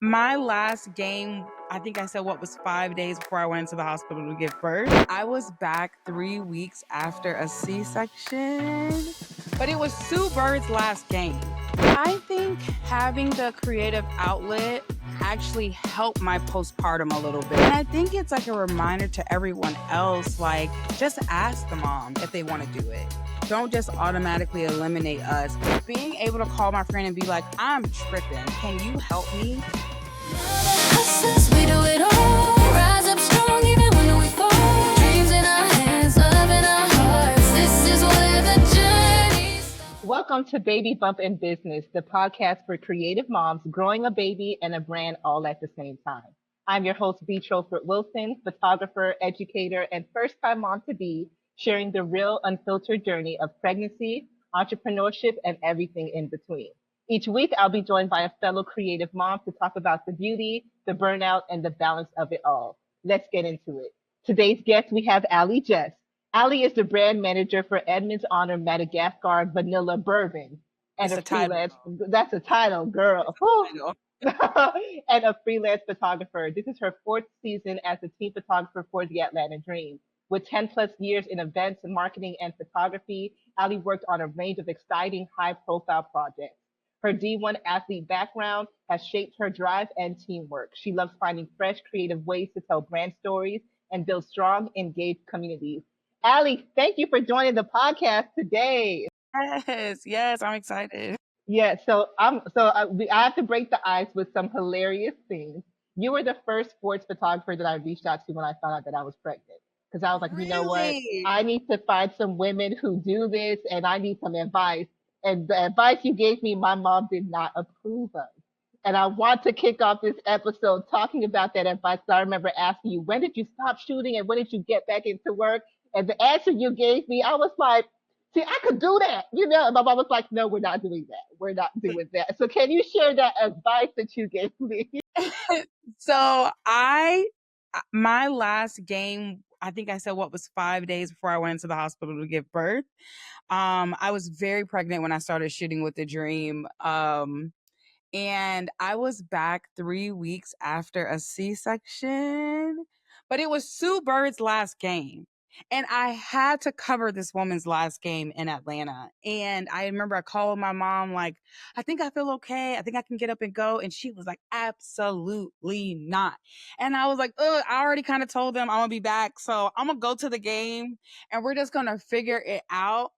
My last game, I think I said what was 5 days before I went into the hospital to give birth. I was back 3 weeks after a C-section, but it was Sue Bird's last game. I think having the creative outlet actually helped my postpartum a little bit. And I think it's like a reminder to everyone else, like, just ask the mom if they want to do it. Don't just automatically eliminate us. Being able to call my friend and be like, I'm tripping. Can you help me? Hustlers, we do it all. Rise up strong even when we fall. Dreams in our hands, love in our hearts. This is where the journey starts. Welcome to Baby Bump in Business, the podcast for creative moms growing a baby and a brand all at the same time. I'm your host, trofort-wilson, photographer, educator, and first-time mom to be, sharing the real, unfiltered journey of pregnancy, entrepreneurship, and everything in between. Each week, I'll be joined by a fellow creative mom to talk about the beauty, the burnout, and the balance of it all. Let's get into it. Today's guest, we have Allie Jest. Allie is the brand manager for Edmond's Honor Madagascar Vanilla Bourbon and It's a a title. freelance. That's a title, girl. Whew. I know. And a freelance photographer. This is her fourth season as a team photographer for the Atlanta Dream. With 10 plus years in events, marketing, and photography, Allie worked on a range of exciting, high profile projects. Her D1 athlete background has shaped her drive and teamwork. She loves finding fresh, creative ways to tell brand stories and build strong, engaged communities. Allie, thank you for joining the podcast today. Yes, I'm excited. Yeah, I have to break the ice with some hilarious things. You were the first sports photographer that I reached out to when I found out that I was pregnant. Because I was like, you know what? Really? I need to find some women who do this and I need some advice. And the advice you gave me, my mom did not approve of. And I want to kick off this episode talking about that advice. I remember asking you, when did you stop shooting and when did you get back into work? And the answer you gave me, I was like, see, I could do that, you know. And my mom was like, no, we're not doing that. We're not doing that. So can you share that advice that you gave me? So my last game, I think I said what was 5 days before I went into the hospital to give birth. I was very pregnant when I started shooting with the Dream. And I was back 3 weeks after a C-section, but it was Sue Bird's last game. And I had to cover this woman's last game in Atlanta. And I remember I called my mom, like, I think I feel okay. I think I can get up and go. And she was like, absolutely not. And I was like, ugh, I already kind of told them I'm going to be back. So I'm going to go to the game and we're just going to figure it out.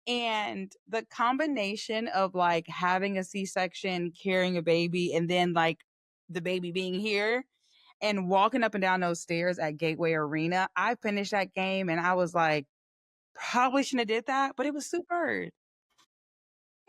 And the combination of like having a C-section, carrying a baby, and then like the baby being here and walking up and down those stairs at Gateway Arena, I finished that game and I was like, probably shouldn't have did that, but it was super. It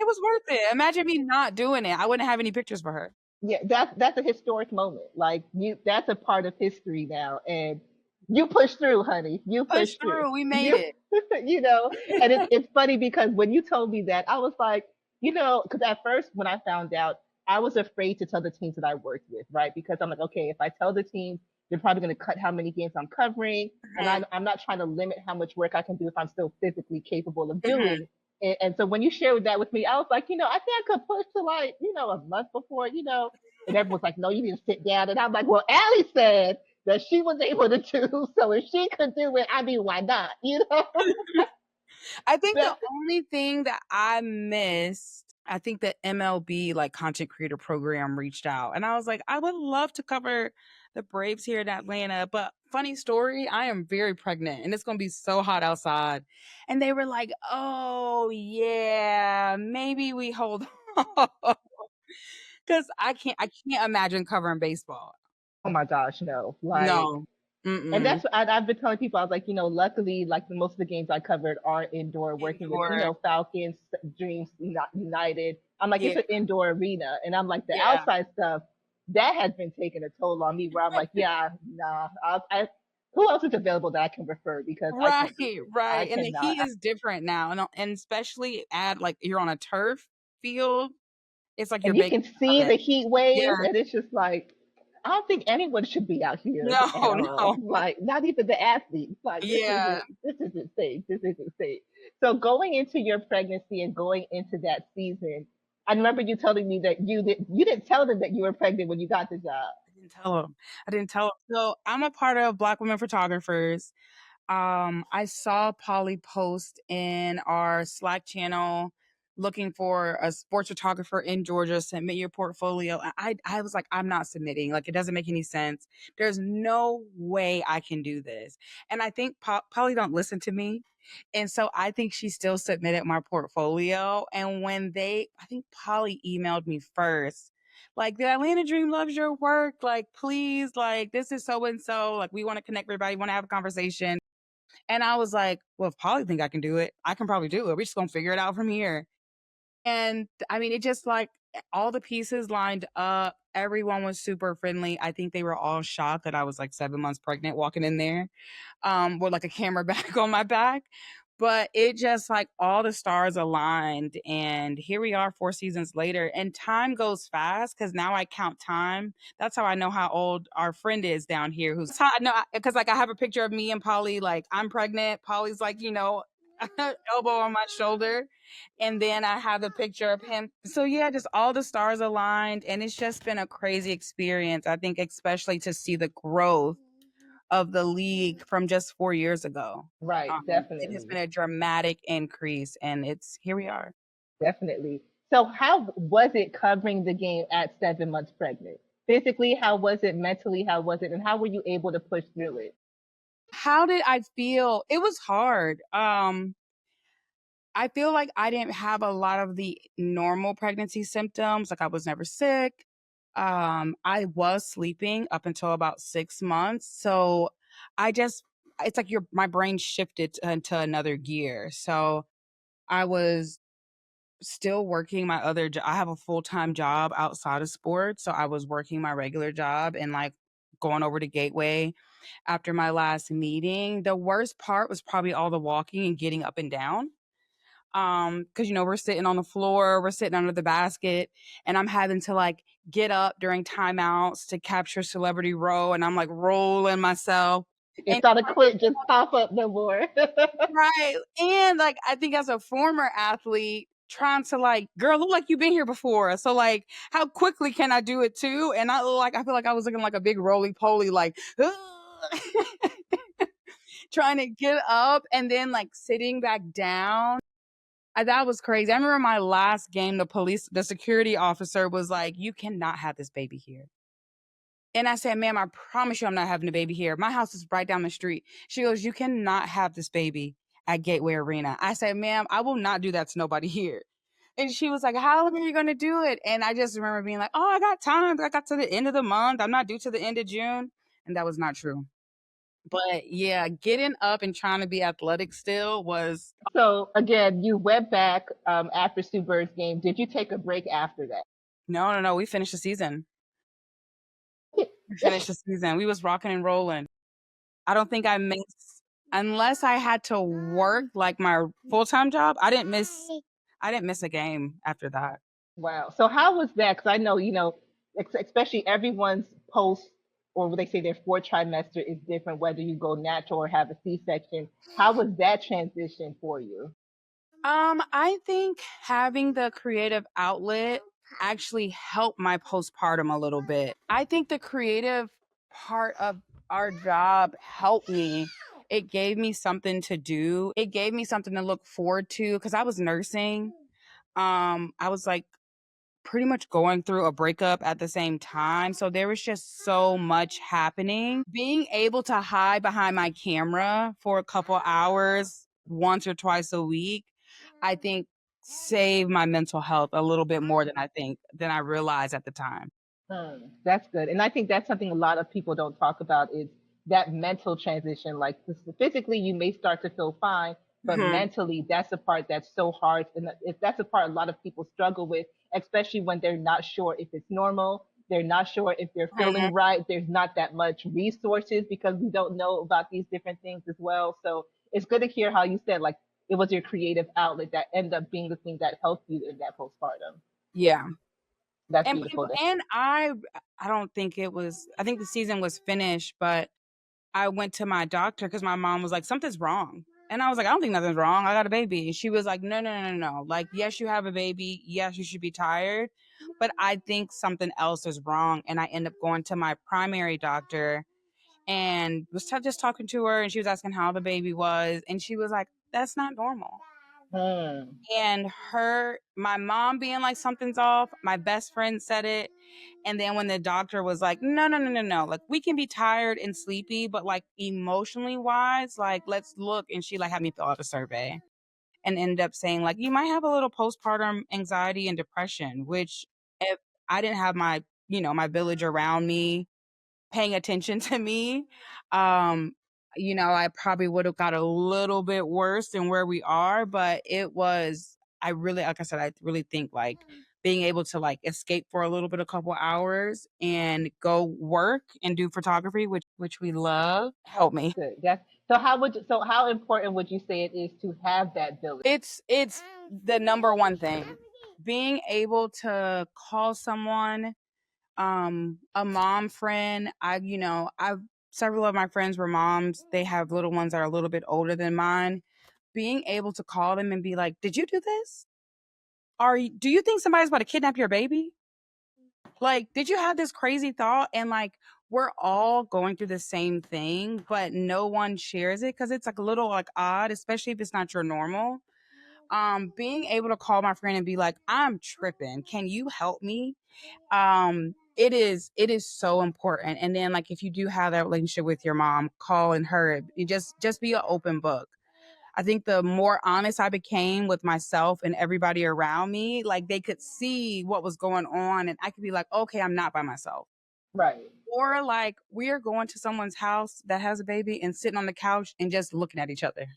was worth it. Imagine me not doing it. I wouldn't have any pictures for her. Yeah, that's a historic moment. Like that's a part of history now. And you pushed through, honey. You pushed through. We made You, it. you know, and it's funny because when you told me that, I was like, you know, because at first when I found out, I was afraid to tell the teams that I worked with, right? Because I'm like, okay, if I tell the teams, they're probably going to cut how many games I'm covering, and I'm not trying to limit how much work I can do if I'm still physically capable of doing. And so when you shared that with me, I was like, you know, I think I could push to like, you know, a month before, you know. And everyone's like, no, you need to sit down. And I'm like, well, Allie said that she was able to do, so if she could do it, I mean, why not? You know? I think Yeah. the only thing that I missed, I think the MLB like content creator program reached out and I was like, I would love to cover the Braves here in Atlanta. But funny story, I am very pregnant and it's going to be so hot outside. And they were like, oh yeah, maybe we hold on. Because I can't imagine covering baseball. Oh my gosh, no. Like, No. and that's what I've been telling people. I was like, you know, luckily, like most of the games I covered are indoor, working with, you Indoor. know, Falcons, Dreams, United. I'm like, it's Yeah. an indoor arena. And I'm like, the Yeah. outside stuff, that has been taking a toll on me where I'm like, yeah, nah. Who else is available that I can refer? Because I Right, can't do it. I right. And the cannot. heat is different now. And especially at like you're on a turf field, it's like you're And you baking can in an see oven. the heat waves, Yeah. and it's just like, I don't think anyone should be out here No, at all. no. Like, not even the athletes. Like, Yeah. this is insane. This is insane. So going into your pregnancy and going into that season, I remember you telling me that you didn't tell them that you were pregnant when you got the job. I didn't tell him. I didn't tell him. So I'm a part of Black Women Photographers. I saw Polly post in our Slack channel looking for a sports photographer in Georgia. Submit your portfolio. I was like, I'm not submitting. Like, it doesn't make any sense. There's no way I can do this. And I think Polly don't listen to me. And so I think she still submitted my portfolio. And when I think Polly emailed me first, like, the Atlanta Dream loves your work. Like, please, like, this is so and so. Like, we want to connect everybody, want to have a conversation. And I was like, well, if Polly think I can do it, I can probably do it. We're just gonna figure it out from here. And I mean, it just like all the pieces lined up. Everyone was super friendly. I think they were all shocked that I was like 7 months pregnant walking in there, with like a camera bag on my back. But it just like all the stars aligned. And here we are 4 seasons later. And time goes fast because now I count time. That's how I know how old our friend is down here. Who's how I know, because like I have a picture of me and Polly, like I'm pregnant. Polly's like, elbow on my shoulder. And then I have a picture of him. So yeah, just all the stars aligned. And it's just been a crazy experience. I think, especially to see the growth of the league from just 4 years ago. Right, It has definitely. been a dramatic increase, and it's here we are. Definitely. So how was it covering the game at 7 months pregnant? Physically, how was it? Mentally, how was it? And how were you able to push through it? How did I feel? It was hard. I feel like I didn't have a lot of the normal pregnancy symptoms. Like, I was never sick. I was sleeping up until about 6 months. So I just, it's like my brain shifted into another gear. So I was still working my other job. I have a full-time job outside of sports, so I was working my regular job and like going over to Gateway after my last meeting. The worst part was probably all the walking and getting up and down. Because we're sitting on the floor, we're sitting under the basket, and I'm having to like get up during timeouts to capture celebrity row, and I'm like rolling myself. And It's not a quit, just pop up no more. right. And like I think as a former athlete, trying to like, girl, look like you've been here before. So like how quickly can I do it too? And I feel like I was looking like a big roly poly, like trying to get up and then like sitting back down. That was crazy. I remember my last game, the security officer was like, you cannot have this baby here. And I said, ma'am, I promise you I'm not having a baby here. My house is right down the street. She goes, you cannot have this baby at Gateway Arena. I said, ma'am, I will not do that to nobody here. And she was like, how long are you going to do it? And I just remember being like, oh, I got time. I got to the end of the month. I'm not due to the end of June. And that was not true. But yeah, getting up and trying to be athletic still was So again, you went back after Sue Bird's game. Did you take a break after no, no, no. We finished the season. that? We finished the season. We was rocking and rolling. I don't think I missed, unless I had to work like my full-time job. I didn't miss a game after that. Wow. So how was that? Because I know, especially everyone's post or what they say their fourth trimester is different, whether you go natural or have a C-section. How was that transition for you? I think having the creative outlet actually helped my postpartum a little bit. I think the creative part of our job helped me. It gave me something to do. It gave me something to look forward to because I was nursing. I was like pretty much going through a breakup at the same time. So there was just so much happening. Being able to hide behind my camera for a couple hours once or twice a week, I think saved my mental health a little bit more than I realized at the time. That's good. And I think that's something a lot of people don't talk about is that mental transition. Like physically, you may start to feel fine, but Mhm. mentally, that's the part that's so hard. And if that's a part a lot of people struggle with, especially when they're not sure if it's normal, they're not sure if they're Mhm. feeling right. There's not that much resources because we don't know about these different things as well. So it's good to hear how you said, like, it was your creative outlet that ended up being the thing that helped you in that postpartum. Yeah. That's And beautiful. people and I don't think it was I think the season was finished, but I went to my doctor because my mom was like, something's wrong. And I was like, I don't think nothing's wrong. I got a baby. And she was like, no, no, no, no, no. Like, yes, you have a baby. Yes, you should be tired. But I think something else is wrong. And I end up going to my primary doctor and was just talking to her. And she was asking how the baby was. And she was like, that's not normal. Hmm. And my mom being like, something's off. My best friend said it. And then when the doctor was like, no, no, no, no, no, like we can be tired and sleepy, but like emotionally wise, like let's look. And she like had me fill out a survey and ended up saying like you might have a little postpartum anxiety and depression, which if I didn't have my, my village around me paying attention to me, um, I probably would have got a little bit worse than where we are, but I really, like I said, I really think like being able to like escape for a little bit, a couple hours and go work and do photography, which we love, helped me. Good. That's so. How important would you say it is to have that village? It's the number one thing. Being able to call someone, a mom friend. I've several of my friends were moms. They have little ones that are a little bit older than mine. Being able to call them and be like, "Did you do this? Do you think somebody's about to kidnap your baby? Like, did you have this crazy thought?" And like, we're all going through the same thing, but no one shares it because it's like a little like odd, especially if it's not your normal. Being able to call my friend and be like, I'm tripping, can you help me? It is so important. And then like if you do have that relationship with your mom, calling her, you just be an open book. I think the more honest I became with myself and everybody around me, like they could see what was going on and I could be like, okay, I'm not by myself. Right. Or like we are going to someone's house that has a baby and sitting on the couch and just looking at each other,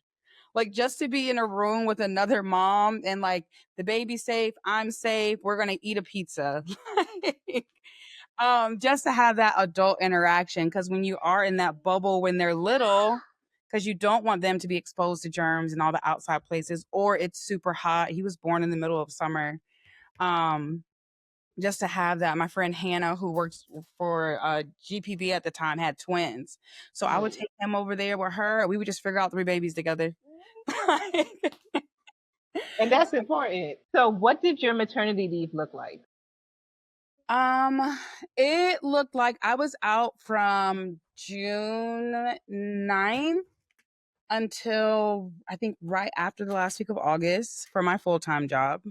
like just to be in a room with another mom and like the baby's safe, I'm safe, we're gonna eat a pizza. Like, just to have that adult interaction, because when you are in that bubble when they're little, because you don't want them to be exposed to germs and all the outside places, or it's super hot. He was born in the middle of summer. um just to have that. My friend Hannah, who works for GPB at the time, had twins. So I would take him over there with her. We would just figure out three babies together. And that's important. So, what did your maternity leave look like? Um, it looked like I was out from June 9th until I think right after the last week of August for my full-time job.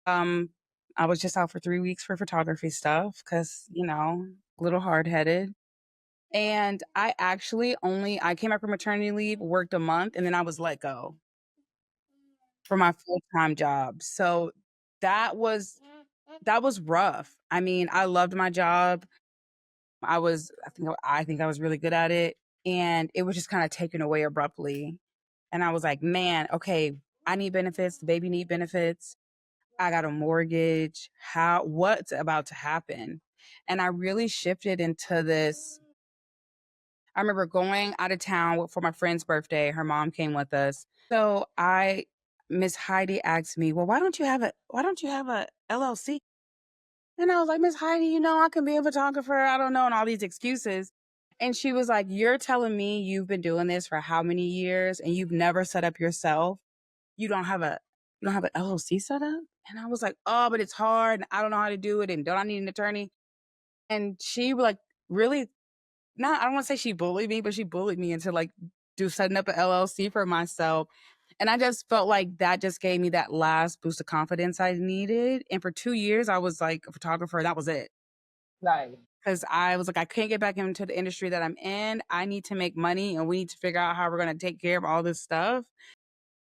Um, I was just out for 3 weeks for photography stuff because, a little hard-headed. And I came back from maternity leave, worked a month, and then I was let go for my full-time job. So that was that was rough. I mean, I loved my job. I think I was really good at it, and it was just kind of taken away abruptly. And I was like, man, okay, I need benefits. The baby need benefits. I got a mortgage. What's about to happen? And I really shifted into this. I remember going out of town for my friend's birthday. Her mom came with us. So Miss Heidi asked me, well, why don't you have a LLC? And I was like, Miss Heidi, I can be a photographer. I don't know, and all these excuses. And she was like, you're telling me you've been doing this for how many years and you've never set up yourself? You don't have a LLC set up? And I was like, oh, but it's hard and I don't know how to do it and don't I need an attorney? And she like really not I don't want to say she bullied me, but she bullied me into like setting up an LLC for myself. And I just felt like that just gave me that last boost of confidence I needed. And for 2 years, I was like a photographer. That was it. Right. Because I was like, I can't get back into the industry that I'm in. I need to make money and we need to figure out how we're going to take care of all this stuff.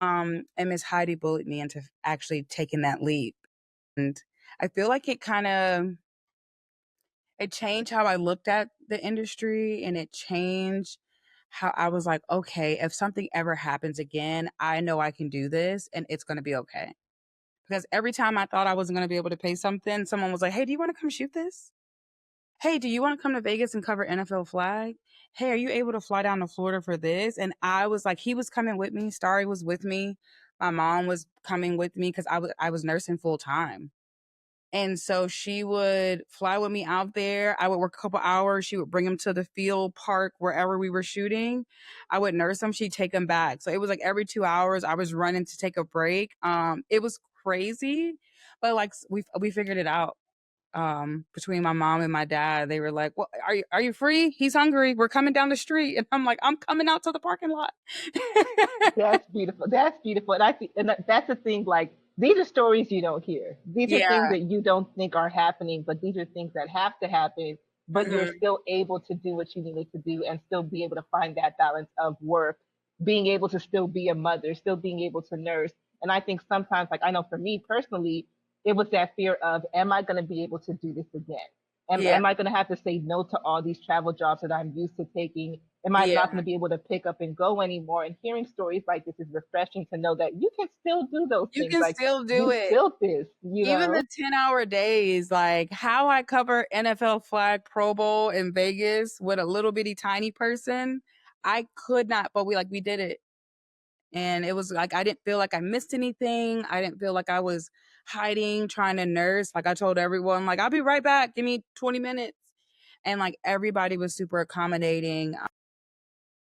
And Miss Heidi bullied me into actually taking that leap. And I feel like it changed how I looked at the industry and it changed how I was like, okay, if something ever happens again, I know I can do this and it's going to be okay. Because every time I thought I wasn't going to be able to pay something, someone was like, hey, do you want to come shoot this? Hey, do you want to come to Vegas and cover NFL flag? Hey, are you able to fly down to Florida for this? And I was like, he was coming with me. Starry was with me. My mom was coming with me because I was nursing full time. And so she would fly with me out there. I would work a couple hours. She would bring him to the field, park, wherever we were shooting. I would nurse him. She'd take him back. So it was like every 2 hours I was running to take a break. It was crazy, but like we figured it out. Between my mom and my dad, they were like, "Well, are you free? He's hungry. We're coming down the street." And I'm like, "I'm coming out to the parking lot." That's beautiful. That's beautiful. And I think, and that's the thing. Like, these are stories you don't hear. These are things Yeah. that you don't think are happening, but these are things that have to happen. But you're Mhm. still able to do what you needed to do and still be able to find that balance of work, being able to still be a mother, still being able to nurse. And I think sometimes, like I know for me personally, it was that fear of, am I going to be able to do this again? Yeah. Am I going to have to say no to all these travel jobs that I'm used to taking? Am I not Yeah. going to be able to pick up and go anymore? And hearing stories like this is refreshing to know that you can still do those You things. can Like, still do you it. built this, Even the 10-hour days, like how I cover NFL flag Pro Bowl in Vegas with a little bitty tiny person, I could not, but we did it. And it was like I didn't feel like I missed anything. I didn't feel like I was hiding, trying to nurse. Like I told everyone, like, I'll be right back. Give me 20 minutes. And like everybody was super accommodating.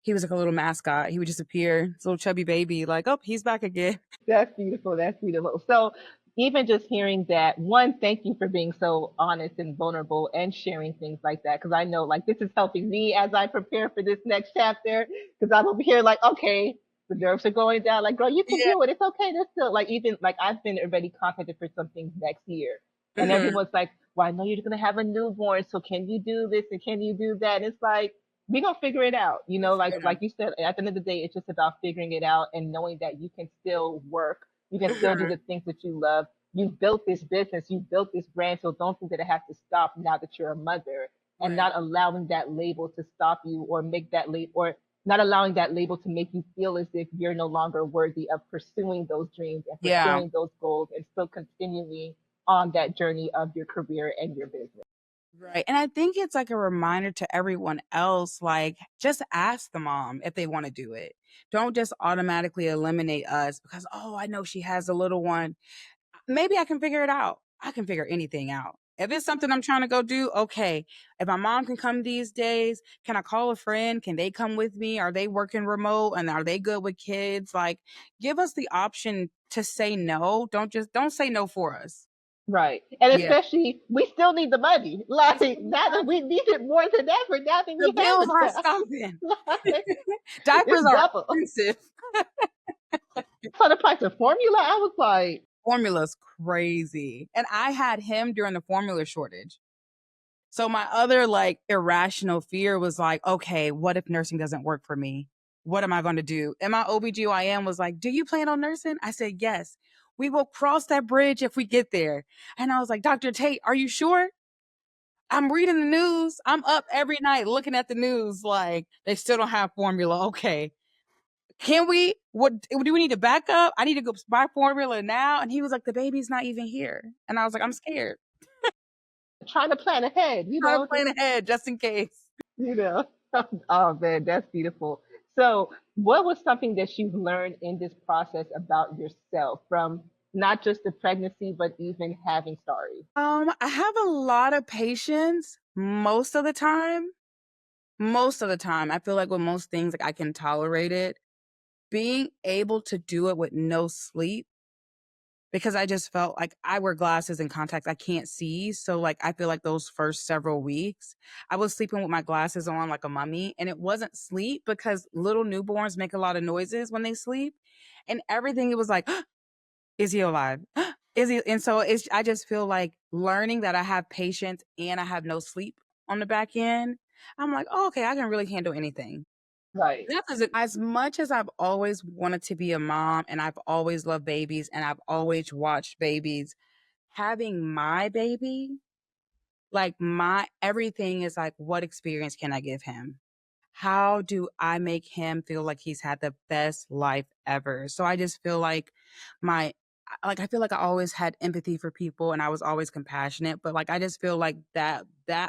He was like a little mascot. He would just appear, this little chubby baby, like, oh, he's back again. That's beautiful. That's beautiful. So, even just hearing that, one, thank you for being so honest and vulnerable and sharing things like that. Because I know, like, this is helping me as I prepare for this next chapter. Because I'm over here, like, okay, the nerves are going down. Like, girl, you can Yeah. do it. It's okay. There's still, like, even, like, I've been already contacted for some things next year. And Mhm. everyone's like, well, I know you're going to have a newborn. So, can you do this and can you do that? And it's like, we gonna figure it out. You know, Figure it out. like you said, at the end of the day, it's just about figuring it out and knowing that you can still work, you can still do Mhm. the things that you love. You've built this business, you've built this brand, so don't think that it has to stop now that you're a mother, and Right. not allowing that label to stop you or make that label, or not allowing that label to make you feel as if you're no longer worthy of pursuing those dreams and Yeah. pursuing those goals and still continuing on that journey of your career and your business. Right. And I think it's like a reminder to everyone else, like, just ask the mom if they want to do it. Don't just automatically eliminate us because, oh, I know she has a little one. Maybe I can figure it out. I can figure anything out. If it's something I'm trying to go do, okay. If my mom can come these days, can I call a friend? Can they come with me? Are they working remote and are they good with kids? Like, give us the option to say no. Don't say no for us. Right. And Yeah. especially, we still need the money. We Like, still need now that money. we need it more than ever, now that The we have bills a aren't child. stopping. Like, Diapers it's are double. expensive. So the price of formula, I was like, Formula's crazy. And I had him during the formula shortage. So my other like irrational fear was like, okay, what if nursing doesn't work for me? What am I going to do? And my OBGYN was like, do you plan on nursing? I said, yes. We will cross that bridge if we get there. And I was like, Dr. Tate, are you sure? I'm reading the news. I'm up every night looking at the news like they still don't have formula. Okay. Can we do we need to back up? I need to go buy formula now. And he was like, the baby's not even here. And I was like, I'm scared. trying to plan ahead, Trying to plan ahead just in case. you know. Oh man, that's beautiful. So, what was something that you've learned in this process about yourself from not just the pregnancy, but even having Starry? I have a lot of patience most of the time. Most of the time. I feel like with most things, like I can tolerate it. Being able to do it with no sleep because I just felt like I wear glasses and contacts. I can't see. So like I feel like those first several weeks, I was sleeping with my glasses on like a mummy. And it wasn't sleep because little newborns make a lot of noises when they sleep. And everything it was like, is he alive? Is he? And so it's I just feel like learning that I have patience and I have no sleep on the back end. I'm like, oh, okay, I can really handle anything. Right. That doesn't as much as I've always wanted to be a mom and I've always loved babies and I've always watched babies, having my baby, like my everything is like, what experience can I give him? How do I make him feel like he's had the best life ever? So I just feel like my I feel like I always had empathy for people and I was always compassionate, but like I just feel like that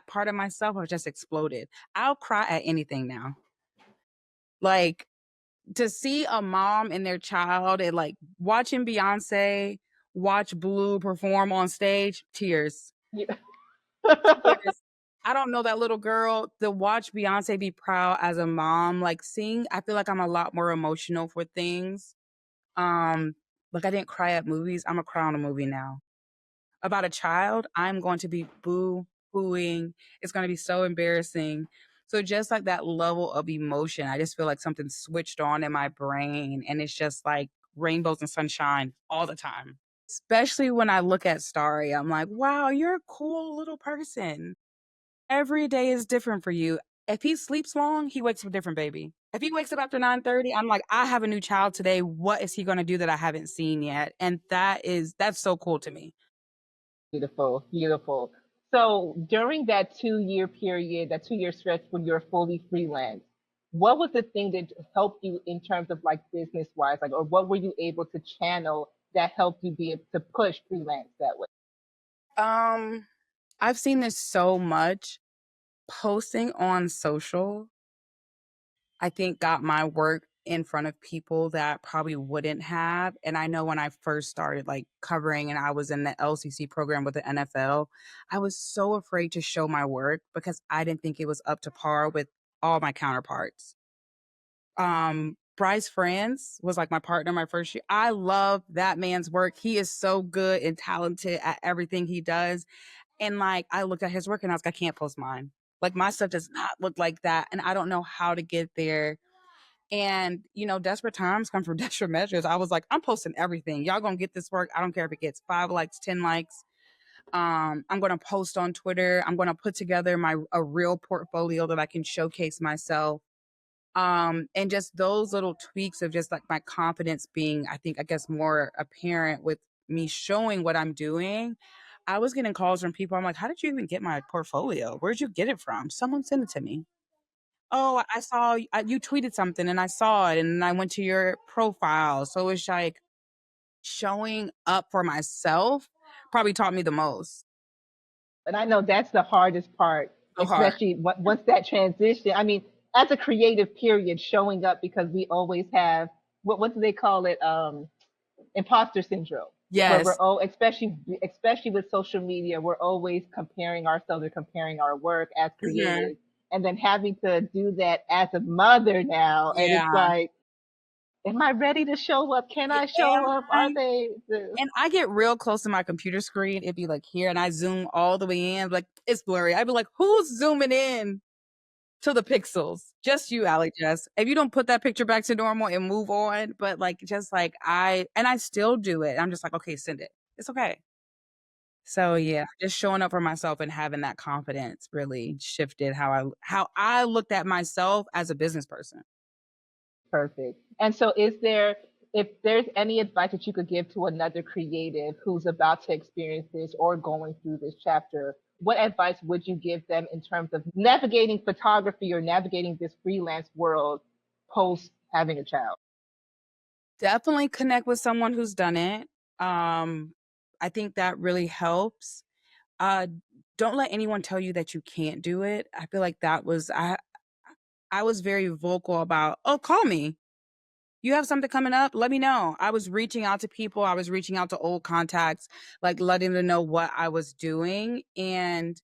part of myself has just exploded. I'll cry at anything now. Like to see a mom and their child and like watching Beyonce, watch Blue perform on stage, tears. Yeah. Tears. I don't know that little girl. To watch Beyonce be proud as a mom, like seeing, I feel like I'm a lot more emotional for things. Like I didn't cry at movies. I'm a cry on a movie now. About a child, I'm going to be boo hooing. It's going to be so embarrassing. So just like that level of emotion, I just feel like something switched on in my brain, and it's just like rainbows and sunshine all the time. Especially when I look at Starry, I'm like, wow, you're a cool little person. Every day is different for you. If he sleeps long, he wakes up a different baby. If he wakes up after 9:30, I'm like, I have a new child today. What is he going to do that I haven't seen yet? And that's so cool to me. Beautiful, beautiful. So during that 2 year period, that 2 year stretch when you're fully freelance, what was the thing that helped you in terms of like business wise, like, or what were you able to channel that helped you be able to push freelance that way? Um, I've seen this so much. Posting on social, I think got my work in front of people that probably wouldn't have. And I know when I first started like covering and I was in the LCC program with the NFL, I was so afraid to show my work because I didn't think it was up to par with all my counterparts. Bryce Franz was like my partner my first year. I love that man's work. He is so good and talented at everything he does. And like I looked at his work and I was like, I can't post mine. Like my stuff does not look like that. And I don't know how to get there. And desperate times come from desperate measures. I was like, I'm posting everything. Y'all gonna get this work. I don't care if it gets 5 likes, 10 likes. I'm gonna post on Twitter. I'm gonna put together a real portfolio that I can showcase myself. And just those little tweaks of just like my confidence being, I guess more apparent with me showing what I'm doing. I was getting calls from people. I'm like, how did you even get my portfolio? Where'd you get it from? Someone sent it to me. Oh, I saw you tweeted something and I saw it and I went to your profile. So it's like showing up for myself probably taught me the most. And I know that's the hardest part, So hard. especially once that transition. I mean, as a creative period, showing up because we always have what do they call it? Imposter syndrome, where we're Yes. especially with social media, we're always comparing ourselves or comparing our work as Mhm. creatives, and then having to do that as a mother now, and it's Yeah. like, am I ready to show up? Can I show Am up? Are I? they? And I get real close to my computer screen. It'd be like here, and I zoom all the way in. Like it's blurry. I'd be like, "Who's zooming in to the pixels?" Just you, Allie Jest. If you don't put that picture back to normal and move on, but like just like I still do it. I'm just like, okay, send it. It's okay. So yeah, just showing up for myself and having that confidence really shifted how I looked at myself as a business person. Perfect. And so, if there's any advice that you could give to another creative who's about to experience this or going through this chapter, what advice would you give them in terms of navigating photography or navigating this freelance world post having a child? Definitely connect with someone who's done it. Um, I think that really helps. Uh, don't let anyone tell you that you can't do it. I feel like I was very vocal about, "Oh, call me. You have something coming up? Let me know." I was reaching out to people. I was reaching out to old contacts, like letting them know what I was doing and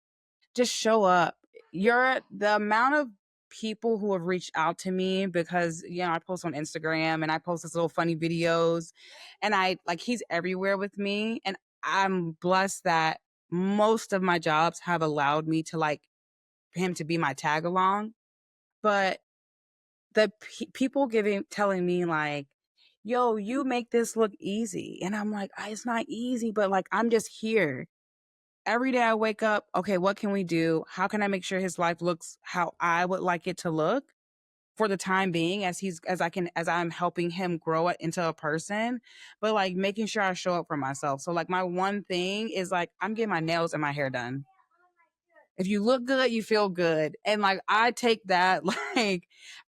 just show up. The amount of people who have reached out to me because, I post on Instagram and I post this little funny videos and he's everywhere with me. And I'm blessed that most of my jobs have allowed me to like him to be my tag along. But people telling me like, yo, you make this look easy. And I'm like, it's not easy, but like, I'm just here. Every day I wake up, okay, what can we do? How can I make sure his life looks how I would like it to look for the time being as I'm helping him grow it into a person, but like making sure I show up for myself. So like my one thing is like I'm getting my nails and my hair done. If you look good, you feel good. And like I take that like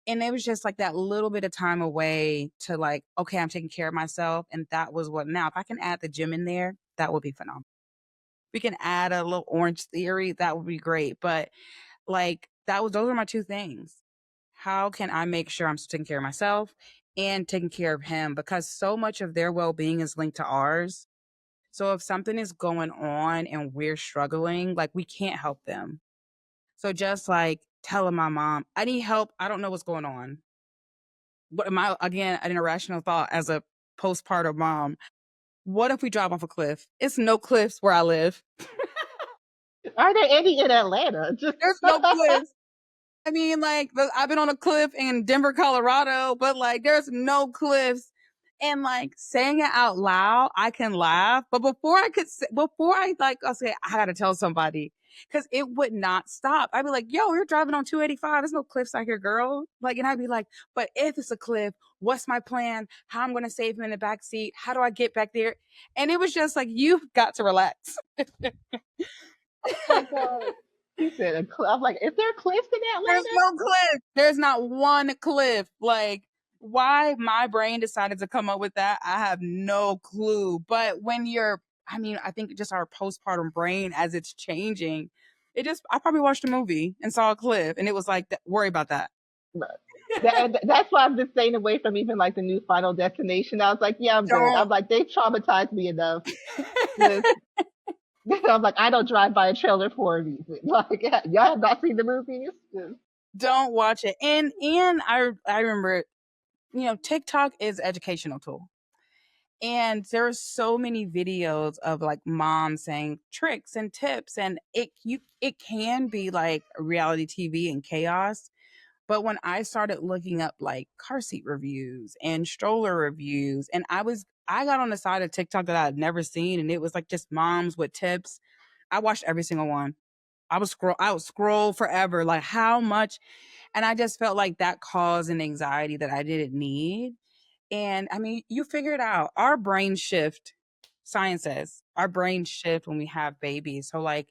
and it was just like that little bit of time away to like, okay, I'm taking care of myself. And that was what now if I can add the gym in there, that would be phenomenal. We can add a little Orange Theory, that would be great. But like those are my two things. How can I make sure I'm taking care of myself and taking care of him? Because so much of their well being is linked to ours. So if something is going on and we're struggling, like we can't help them. So just like telling my mom, I need help. I don't know what's going on. What am I, again, an irrational thought as a postpartum mom? What if we drive off a cliff? It's no cliffs where I live. Are there any in Atlanta? Just There's no cliffs. I mean, like, I've been on a cliff in Denver, Colorado, but like, there's no cliffs. And like saying it out loud, I can laugh. But before I could, before I like, I'll say, I gotta tell somebody because it would not stop. I'd be like, yo, you're driving on 285. There's no cliffs out here, girl. Like, and I'd be like, but if it's a cliff, what's my plan? How I'm gonna save him in the back seat? How do I get back there? And it was just like, you've got to relax. oh my god. He said a cliff. I'm like, is there cliffs in There's Atlanta? no cliff. There's not one cliff. Like, why my brain decided to come up with that, I have no clue. But when you're, I mean, I think just our postpartum brain as it's changing, it just, I probably watched a movie and saw a cliff and it was like, worry about that. No. That's why I'm just staying away from even like the new Final Destination. I was like, yeah, I'm good. I'm Don't. like, they traumatized me enough. Just, I'm like, I don't drive by a trailer for a reason. Like, y'all have not seen the movies? Just, Don't watch it. And I remember, TikTok is educational tool. And there are so many videos of like moms saying tricks and tips, and it can be like reality TV and chaos. But when I started looking up like car seat reviews and stroller reviews, and I got on the side of TikTok that I had never seen, and it was like just moms with tips. I watched every single one. I would scroll forever, like how much, and I just felt like that caused an anxiety that I didn't need. And I mean, you figure it out. Our brain shift, science says, our brain shift when we have babies. So like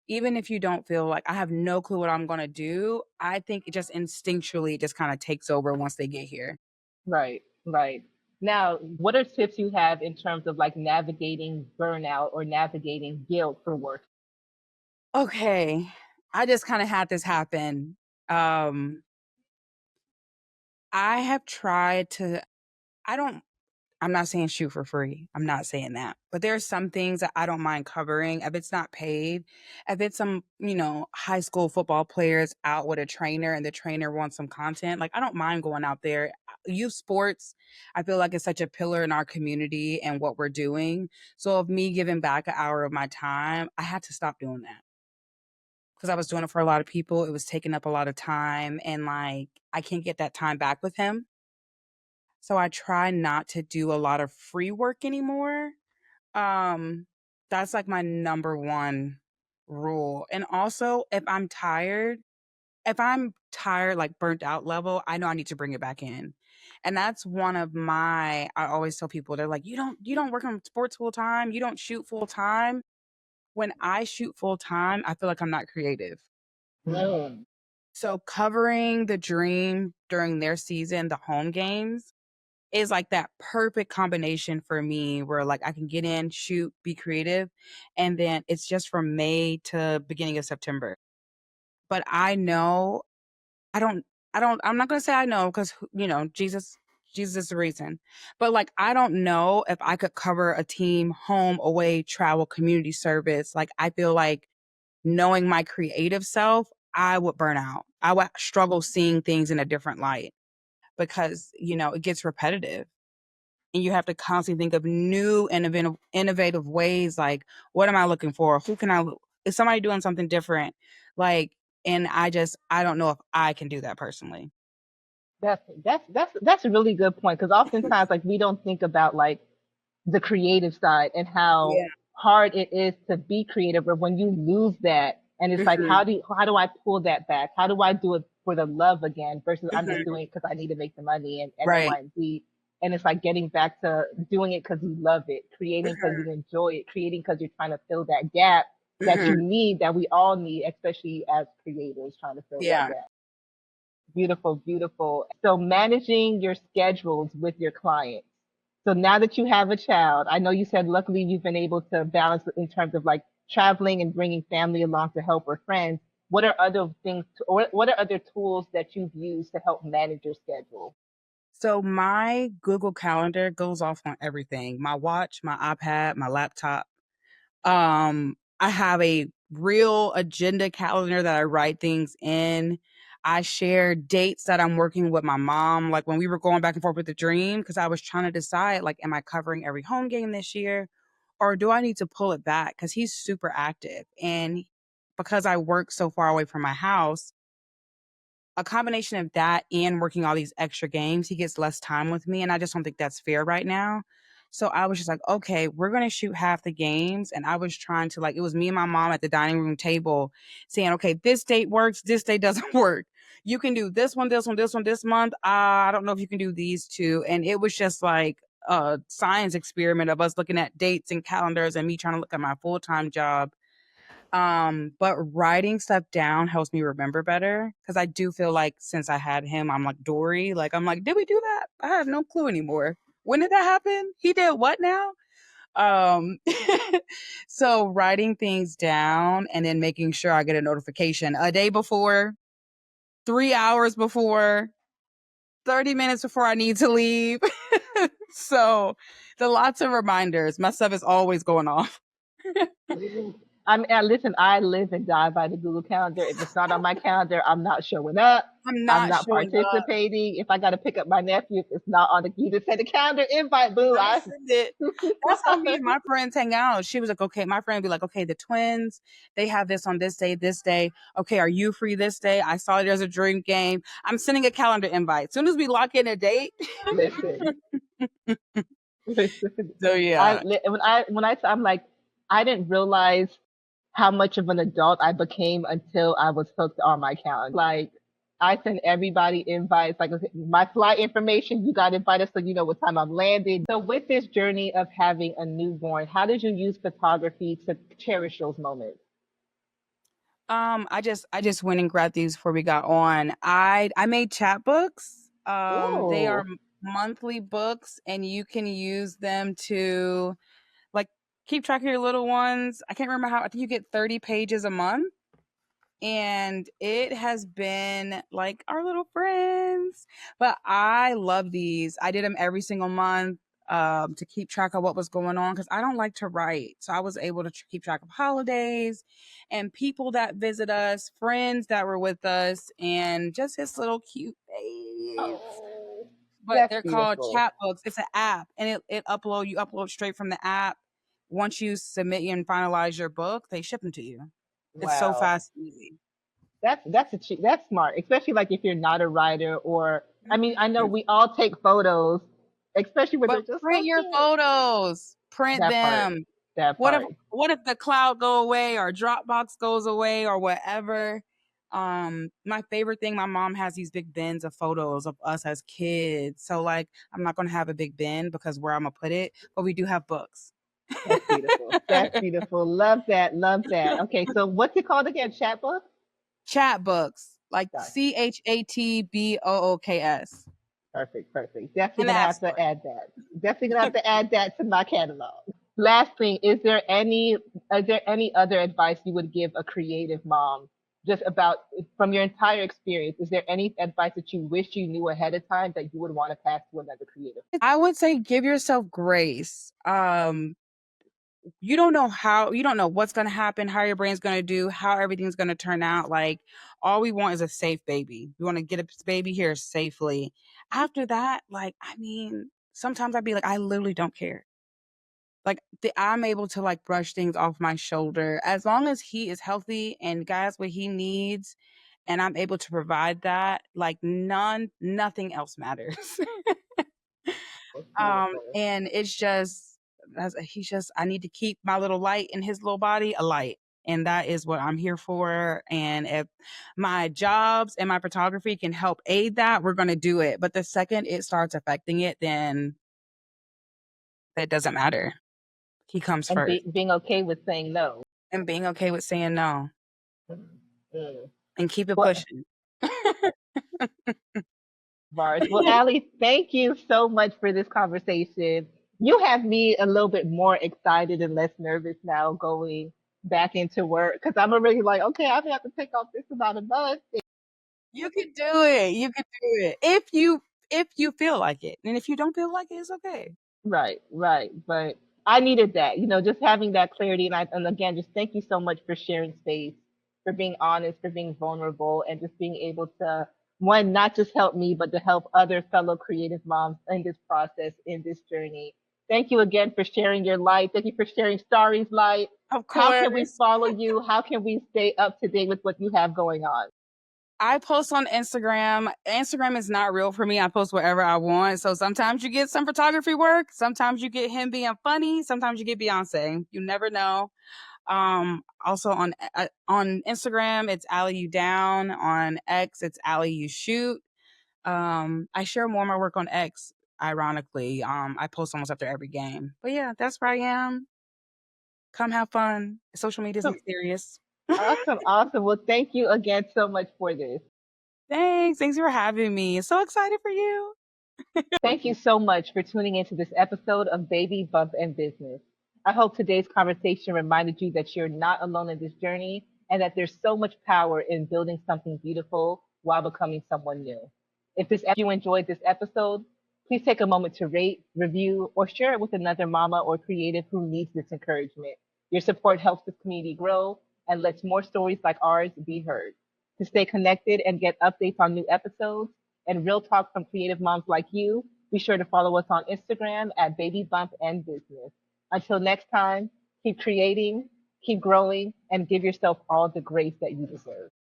even if you don't feel like I have no clue what I'm gonna do, I think it just instinctually just kind of takes over once they get here. right, right. Now, what are tips you have in terms of like navigating burnout or navigating guilt for work? Okay. I just kind of had this happen. Um, I have tried to I don't I'm not saying shoot for free. I'm not saying that. But there are some things that I don't mind covering if it's not paid. If it's some, high school football players out with a trainer and the trainer wants some content, like I don't mind going out there. Youth sports, I feel like it's such a pillar in our community and what we're doing. So of me giving back an hour of my time, I had to stop doing that because I was doing it for a lot of people. It was taking up a lot of time and like I can't get that time back with him. So I try not to do a lot of free work anymore. Um, that's like my number one rule. And also, if I'm tired, like burnt out level, I know I need to bring it back in. And that's one of my I always tell people, they're like, you don't work on sports full time, you don't shoot full time. When I shoot full time, I feel like I'm not creative. Mm. So covering the dream during their season, the home games, is like that perfect combination for me where like I can get in, shoot, be creative, and then it's just from May to beginning of September. But I know I don't I'm not going to say I know cuz Jesus is the reason. But like I don't know if I could cover a team home, away, travel, community service. Like I feel like knowing my creative self, I would burn out. I would struggle seeing things in a different light because, it gets repetitive and you have to constantly think of new innovative ways like what am I looking for, who can is somebody doing something different, like, and I don't know if I can do that personally. That's a really good point because oftentimes like we don't think about like the creative side and how Yeah. hard it is to be creative or when you lose that and it's like Hmm. how do I pull that back, how do I do it for the love again versus I'm just Hmm. doing it because I need to make the money and X Right. Y and Z, and it's like getting back to doing it because you love it, creating because Hmm. you enjoy it, creating because you're trying to fill that gap that you Hmm. need, that we all need, especially as creators trying to fill that Yeah. gap. Beautiful, beautiful. So managing your schedules with your clients. So now that you have a child, I know you said luckily you've been able to balance in terms of like traveling and bringing family along to help or friends. What are other things, or what are other tools that you've used to help manage your schedule? So my Google Calendar goes off on everything. My watch, my iPad, my laptop. I have a real agenda calendar that I write things in. I share dates that I'm working with my mom, like when we were going back and forth with the dream, because I was trying to decide, like, am I covering every home game this year, or do I need to pull it back? Because he's super active, and because I work so far away from my house, a combination of that and working all these extra games, he gets less time with me, and I just don't think that's fair right now. So I was just like, okay, we're gonna shoot half the games. And I was trying to, like, it was me and my mom at the dining room table saying, okay, this date works, this date doesn't work. You can do this one, this one, this one, this month. I don't know if you can do these two. And it was just like a science experiment of us looking at dates and calendars and me trying to look at my full-time job. But writing stuff down helps me remember better because I do feel like since I had him, I'm like Dory. Like I'm like, did we do that? I have no clue anymore. When did that happen? He did what now? Um, so writing things down and then making sure I get a notification a day before, 3 hours before, 30 minutes before I need to leave. So the lots of reminders. My stuff is always going off. Listen, I live and die by the Google Calendar. If it's not on my calendar, I'm not showing up. I'm I'm not not showing up. participating. If I got to pick up my nephew, if it's not on the, you just said the calendar invite, boo. I send it. That's how me and my friends hang out. She was like, okay, my friend would be like, okay, the twins, they have this on this day, this day. Okay, are you free this day? I saw there's a dream game. I'm sending a calendar invite. As soon as we lock in a date. Listen, listen. So yeah. I'm like, I didn't realize how much of an adult I became until I was hooked on my calendar. Like, I send everybody invites, like okay, my flight information. You got invited, so you know what time I'm landing. So, with this journey of having a newborn, how did you use photography to cherish those moments? I just went and grabbed these before we got on. I made chapbooks. They are Ooh, monthly books and you can use them to like keep track of your little ones. I can't remember how I think you get 30 pages a month. And it has been like our little friends. But I love these. I did them every single month to keep track of what was going on because I don't like to write. So I was able to keep track of holidays and people that visit us, friends that were with us, and just his little cute babes. oh, But that's they're called beautiful. chat books. It's an app, and you upload straight from the app. Once you submit and finalize your book, they ship them to you. It's so Wow. fast and easy. That's smart, especially like if you're not a writer or I mean, I know Mhm. we all take photos, especially when they're But just print so your cute. photos. Print That part, them. that What if part. what if the cloud go away or Dropbox goes away or whatever? My favorite thing, my mom has these big bins of photos of us as kids. So like I'm not gonna have a big bin because where I'm gonna put it, but we do have books. That's beautiful. That's beautiful. Love that. Love that. Okay, so what's it called again? Chat book? Chat books. Like Got it. ChatBooks. Perfect, perfect. Definitely In the gonna App have Store. to add that. Definitely gonna have to add that to my catalog. Last thing, is there any other advice you would give a creative mom just about from your entire experience? Is there any advice that you wish you knew ahead of time that you would want to pass to another creative? I would say give yourself grace. You don't know what's going to happen, how your brain's going to do, how everything's going to turn out. Like all we want is a safe baby. We want to get a baby here safely. After that, like I mean, sometimes I'd be like I literally don't care. Like I'm able to like brush things off my shoulder as long as he is healthy and gets what he needs and I'm able to provide that, like nothing else matters. That's beautiful. And it's just he's just I need to keep my little light in his little body alight. And that is what I'm here for. And if my jobs and my photography can help aid that, we're gonna do it. But the second it starts affecting it, then that doesn't matter. He comes And first. being okay with saying no. And being okay with saying no Mm. Mm. and keep it Well, pushing. Bars. Well, Allie, thank you so much for this conversation. You have me a little bit more excited and less nervous now going back into work because I'm already like, okay, I'm gonna have to take off this amount of months. You can do it. You can do it. If you if you feel like it. And if you don't feel like it, it's okay. Right, right. But I needed that, just having that clarity. And again, just thank you so much for sharing space, for being honest, for being vulnerable, and just being able to, one, not just help me, but to help other fellow creative moms in this process, in this journey. Thank you again for sharing your light. Thank you for sharing Starry's light. Of How can we course. follow you? How can we stay up to date with what you have going on? I post on Instagram. Instagram is not real for me. I post whatever I want. So sometimes you get some photography work. Sometimes you get him being funny. Sometimes you get Beyonce. You never know. Also on Instagram, it's Allie You Down. On X, it's Allie You Shoot. I share more of my work on X. Ironically, I post almost after every game. But yeah, that's where I am. Come have fun. Social media isn't Awesome, serious. awesome, awesome. Well, thank you again so much for this. Thanks. Thanks for having me. So excited for you. Thank you so much for tuning into this episode of Baby Bump and Business. I hope today's conversation reminded you that you're not alone in this journey and that there's so much power in building something beautiful while becoming someone new. If you enjoyed this episode, please take a moment to rate, review, or share it with another mama or creative who needs this encouragement. Your support helps this community grow and lets more stories like ours be heard. To stay connected and get updates on new episodes, and real talk from creative moms like you, be sure to follow us on Instagram at Baby Bump and Business. Until next time, keep creating, keep growing, and give yourself all the grace that you deserve.